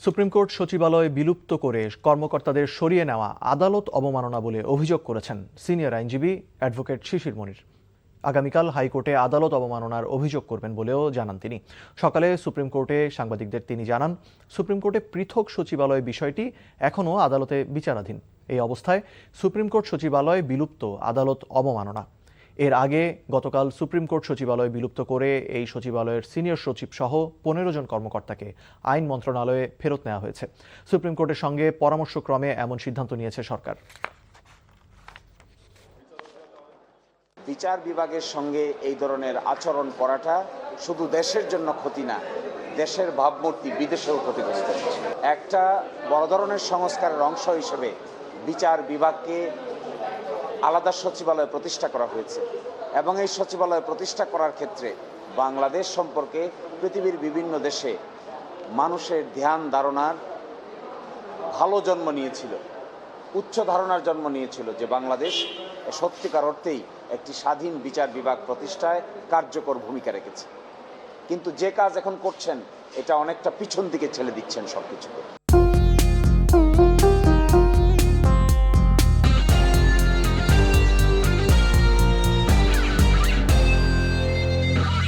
Supreme court সচিবালয় বিলুপ্ত করে কর্মকর্তাদের সরিয়ে নেওয়া আদালত অবমাননা বলে অভিযোগ করেছেন সিনিয়র আইনজীবী অ্যাডভোকেট শিশির মনির। আগামীকাল হাইকোর্টে আদালত অবমাননার অভিযোগ করবেন বলেও জানান তিনি। সকালে সুপ্রিম কোর্টে সাংবাদিকদের তিনি জানান, সুপ্রিম কোর্টে পৃথক সচিবালয় বিষয়টি এখনও আদালতে বিচারাধীন। এই অবস্থায় সুপ্রিম কোর্ট সচিবালয় বিলুপ্ত, আদালত অবমাননা। এর আগে গতকাল সুপ্রিম কোর্ট সচিবালয় বিলুপ্ত করে এই সচিবালয়ের সিনিয়র সচিব সহ 15 জন কর্মকর্তাকে আইন মন্ত্রণালয়ে ফেরত নেওয়া হয়েছে। সুপ্রিম কোর্টের সঙ্গে পরামর্শক্রমে এমন সিদ্ধান্ত নিয়েছে সরকার। বিচার বিভাগের সঙ্গে এই ধরনের আচরণ করাটা শুধু দেশের জন্য ক্ষতি না, দেশের ভাবমূর্তি বিদেশেও ক্ষতিগ্রস্ত হচ্ছে। একটা বড় ধরনের সংস্কারের অংশ হিসেবে বিচার বিভাগকে আলাদা সচিবালয় প্রতিষ্ঠা করা হয়েছে এবং এই সচিবালয় প্রতিষ্ঠা করার ক্ষেত্রে বাংলাদেশ সম্পর্কে পৃথিবীর বিভিন্ন দেশে মানুষের ধ্যান ধারণার ভালো জন্ম নিয়েছিল, উচ্চ ধারণার জন্ম নিয়েছিল যে বাংলাদেশ সত্যিকার অর্থেই একটি স্বাধীন বিচার বিভাগ প্রতিষ্ঠায় কার্যকর ভূমিকা রেখেছে। কিন্তু যে কাজ এখন করছেন এটা অনেকটা পিছন দিকে ঠেলে দিচ্ছেন সবকিছুকে।